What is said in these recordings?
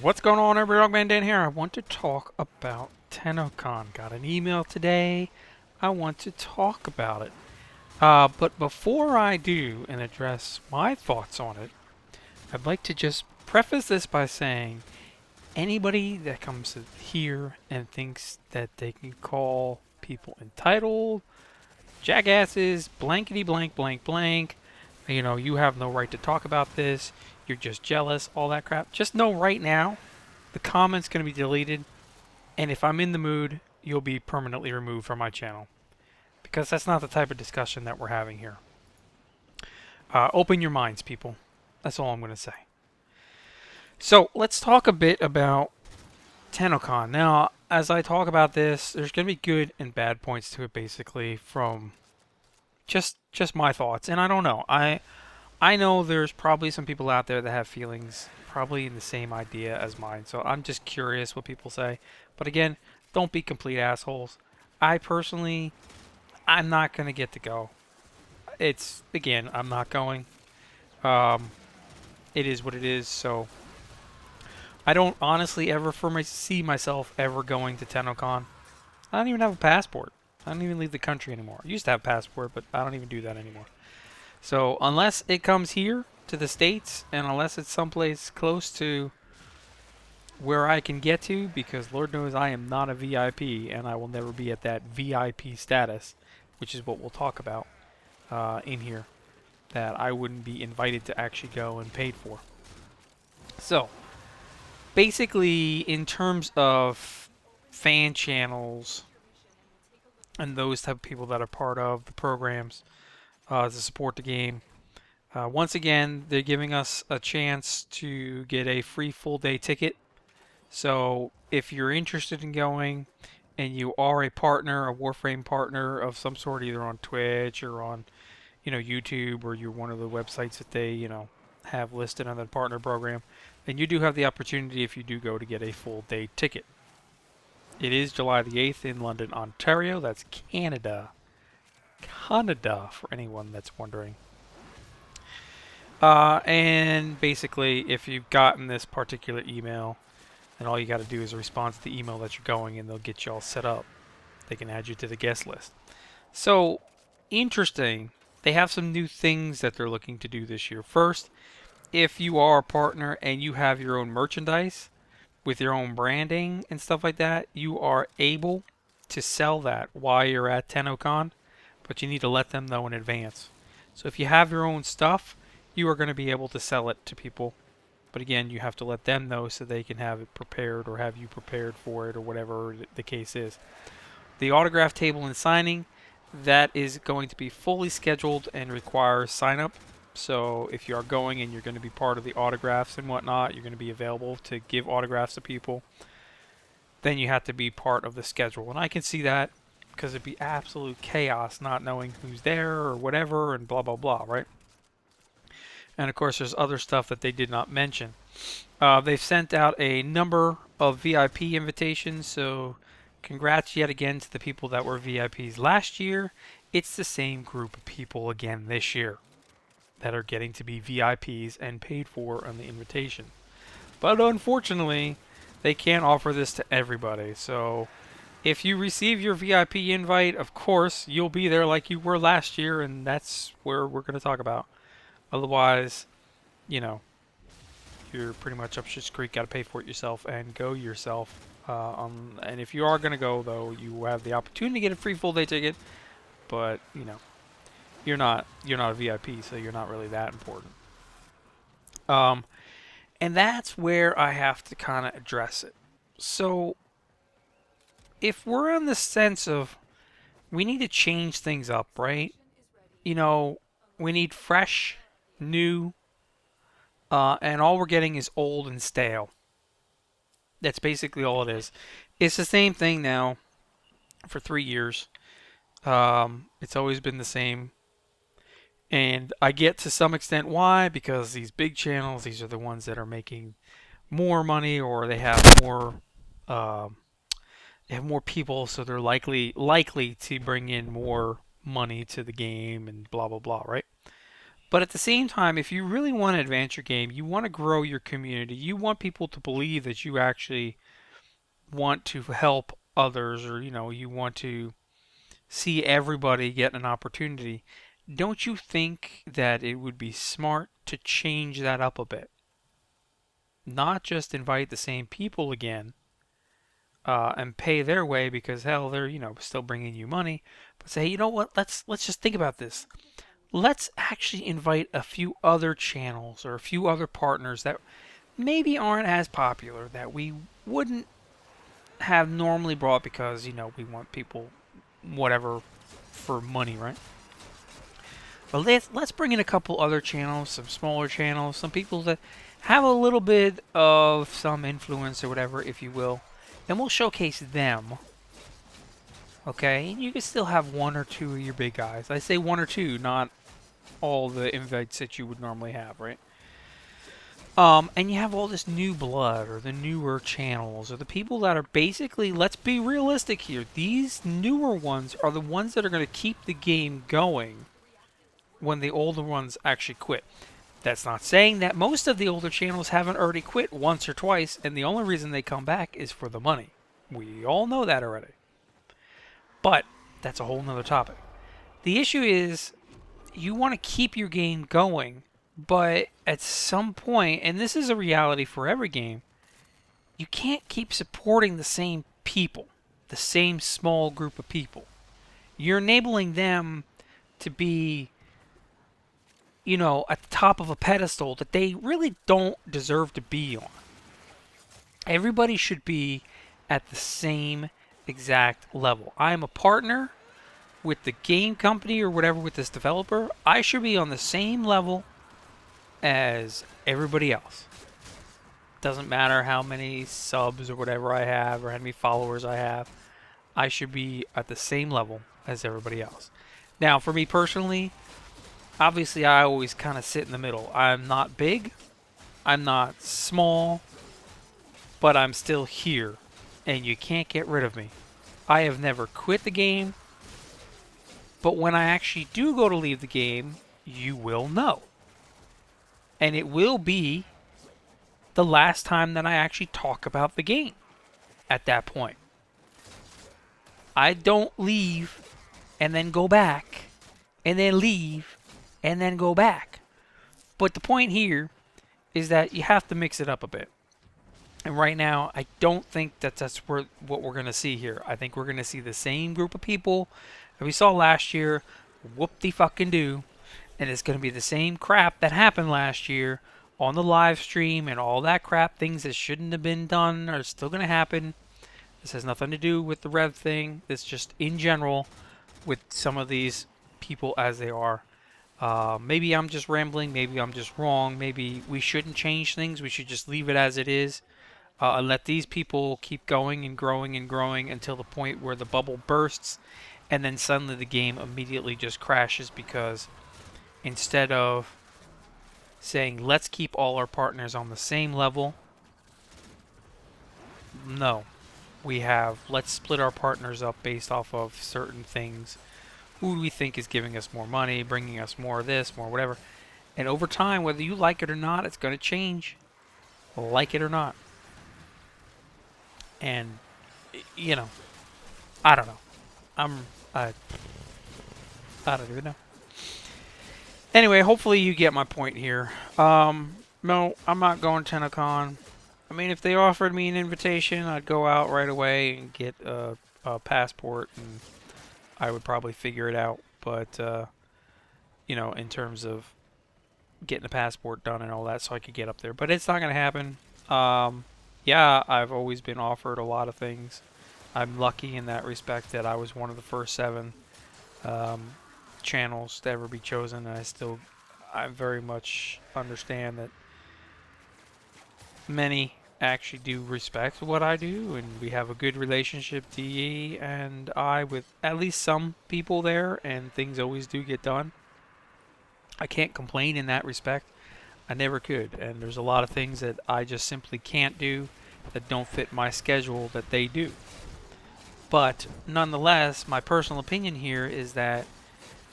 What's going on, everybody? Dogman Dan here. I want to talk about TennoCon. Got an email today. I want to talk about it. But before I do and address my thoughts on it, I'd like to just preface this by saying anybody that comes here and thinks that they can call people entitled, jackasses, blankety blank blank blank, you have no right to talk about this, you're just jealous, all that crap, just know right now the comment's going to be deleted, and if I'm in the mood, you'll be permanently removed from my channel. Because that's not the type of discussion that we're having here. Open your minds, people. That's all I'm going to say. So, let's talk a bit about TennoCon. Now, as I talk about this, there's going to be good and bad points to it, basically, from just my thoughts. And I don't know. I know there's probably some people out there that have feelings probably in the same idea as mine. So I'm just curious what people say. But again, don't be complete assholes. I personally, I'm not going to get to go. Again, I'm not going. It is what it is. So I don't honestly ever see myself ever going to TennoCon. I don't even have a passport. I don't even leave the country anymore. I used to have a passport, but I don't even do that anymore. So unless it comes here to the States, and unless it's someplace close to where I can get to, because Lord knows I am not a VIP, and I will never be at that VIP status, which is what we'll talk about in here, that I wouldn't be invited to actually go and paid for. So, basically, in terms of fan channels and those type of people that are part of the programs to support the game, once again, they're giving us a chance to get a free full day ticket. So if you're interested in going and you are a partner, a Warframe partner of some sort, either on Twitch or on, YouTube, or you're one of the websites that they, have listed on the partner program, then you do have the opportunity, if you do go, to get a full day ticket. It is July the 8th in London, Ontario. That's Canada. Canada, for anyone that's wondering. And basically, if you've gotten this particular email, then all you got to do is respond to the email that you're going, and they'll get you all set up. They can add you to the guest list. So, interesting. They have some new things that they're looking to do this year. First, if you are a partner and you have your own merchandise with your own branding and stuff like that, you are able to sell that while you're at TennoCon, but you need to let them know in advance. So if you have your own stuff, you are going to be able to sell it to people. But again, you have to let them know so they can have it prepared, or have you prepared for it, or whatever the case is. The autograph table and signing, that is going to be fully scheduled and requires sign up. So if you are going and you're going to be part of the autographs and whatnot, you're going to be available to give autographs to people, then you have to be part of the schedule. And I can see that, because it'd be absolute chaos not knowing who's there or whatever, and blah blah blah, right? And of course, there's other stuff that they did not mention. They've sent out a number of VIP invitations, so congrats yet again to the people that were VIPs last year. It's the same group of people again this year that are getting to be VIPs and paid for on the invitation. But unfortunately, they can't offer this to everybody. So if you receive your VIP invite, of course, you'll be there like you were last year, and that's where we're going to talk about. Otherwise, you're pretty much up shit's creek. Got to pay for it yourself and go yourself. And if you are going to go, though, you have the opportunity to get a free full day ticket. But you're not a VIP, so you're not really that important. And that's where I have to kind of address it. So if we're in the sense of we need to change things up, right? We need fresh, new, and all we're getting is old and stale. That's basically all it is. It's the same thing now for 3 years. It's always been the same. And I get to some extent why, because these big channels, these are the ones that are making more money, or they have more people, so they're likely to bring in more money to the game, and blah blah blah, right? But at the same time, if you really want to advance your game, you want to grow your community, you want people to believe that you actually want to help others, or you want to see everybody get an opportunity, don't you think that it would be smart to change that up a bit? Not just invite the same people again, and pay their way because hell, they're still bringing you money, but say, you know what? Let's just think about this. Let's actually invite a few other channels or a few other partners that maybe aren't as popular, that we wouldn't have normally brought because we want people whatever for money, right? But let's bring in a couple other channels, some smaller channels, some people that have a little bit of some influence or whatever, if you will, and we'll showcase them. Okay, and you can still have one or two of your big guys. I say one or two, not all the invites that you would normally have, right? And you have all this new blood, or the newer channels, or the people that are basically, let's be realistic here, these newer ones are the ones that are going to keep the game going when the older ones actually quit. That's not saying that most of the older channels haven't already quit once or twice, and the only reason they come back is for the money. We all know that already. But that's a whole nother topic. The issue is, you want to keep your game going, but at some point, and this is a reality for every game, you can't keep supporting the same people, the same small group of people. You're enabling them to be, at the top of a pedestal that they really don't deserve to be on. Everybody should be at the same exact level. I am a partner with the game company or whatever, with this developer. I should be on the same level as everybody else. Doesn't matter how many subs or whatever I have or how many followers I have. I should be at the same level as everybody else. Now, for me personally, obviously I always kind of sit in the middle. I'm not big, I'm not small, but I'm still here, and you can't get rid of me. I have never quit the game, but when I actually do go to leave the game, you will know. And it will be the last time that I actually talk about the game at that point. I don't leave and then go back and then leave and then go back. But the point here is that you have to mix it up a bit. And right now, I don't think that that's what we're going to see here. I think we're going to see the same group of people that we saw last year, whoop-de-fucking-do, and it's going to be the same crap that happened last year on the live stream and all that crap. Things that shouldn't have been done are still going to happen. This has nothing to do with the Rev thing. It's just in general with some of these people as they are. Maybe I'm just rambling. Maybe I'm just wrong. Maybe we shouldn't change things. We should just leave it as it is. And let these people keep going and growing and growing until the point where the bubble bursts, and then suddenly the game immediately just crashes, because instead of saying let's keep all our partners on the same level, no, we have let's split our partners up based off of certain things. Who do we think is giving us more money, bringing us more of this, more whatever. And over time, whether you like it or not, it's going to change, like it or not. And, I don't know. I don't even know. Anyway, hopefully you get my point here. No, I'm not going to TennoCon. I mean, if they offered me an invitation, I'd go out right away and get a passport, and I would probably figure it out. But, in terms of getting a passport done and all that so I could get up there. But it's not going to happen. Yeah, I've always been offered a lot of things. I'm lucky in that respect that I was one of the first 7 channels to ever be chosen, and I very much understand that many actually do respect what I do, and we have a good relationship, DE and I, with at least some people there, and things always do get done. I can't complain in that respect. I never could, and there's a lot of things that I just simply can't do that don't fit my schedule that they do. But nonetheless, my personal opinion here is that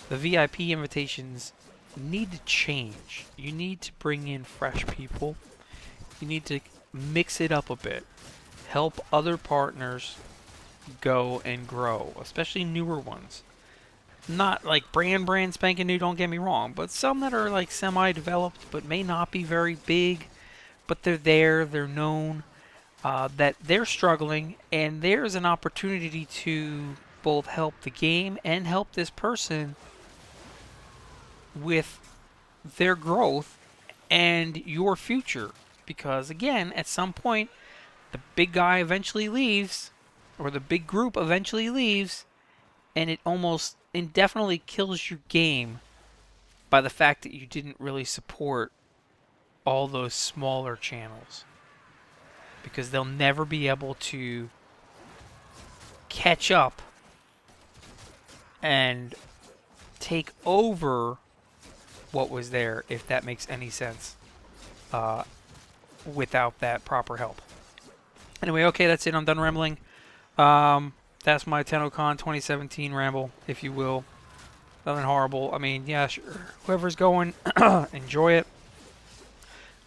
the VIP invitations need to change. You need to bring in fresh people. You need to mix it up a bit. Help other partners go and grow, especially newer ones. Not like brand spanking new, don't get me wrong, but some that are like semi-developed but may not be very big, but they're there, they're known, that they're struggling, and there's an opportunity to both help the game and help this person with their growth and your future. Because again, at some point, the big guy eventually leaves, or the big group eventually leaves, and it almost indefinitely kills your game by the fact that you didn't really support all those smaller channels. Because they'll never be able to catch up and take over what was there, if that makes any sense, without that proper help. Anyway, okay, that's it. I'm done rambling. That's my TennoCon 2017 ramble, if you will. Nothing horrible. I mean, yeah, sure. Whoever's going, enjoy it.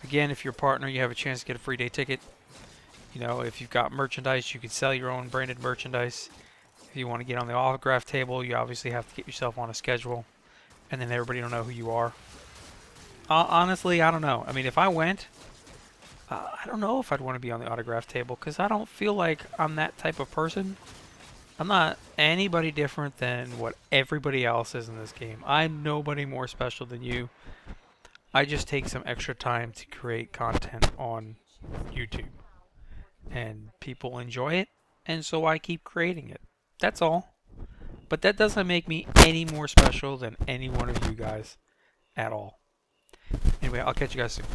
Again, if you're a partner, you have a chance to get a free day ticket. You know, if you've got merchandise, you can sell your own branded merchandise. If you want to get on the autograph table, you obviously have to get yourself on a schedule, and then everybody will know who you are. Honestly, I don't know. I mean, if I went, I don't know if I'd want to be on the autograph table, because I don't feel like I'm that type of person. I'm not anybody different than what everybody else is in this game. I'm nobody more special than you. I just take some extra time to create content on YouTube. And people enjoy it, and so I keep creating it. That's all. But that doesn't make me any more special than any one of you guys at all. Anyway, I'll catch you guys soon.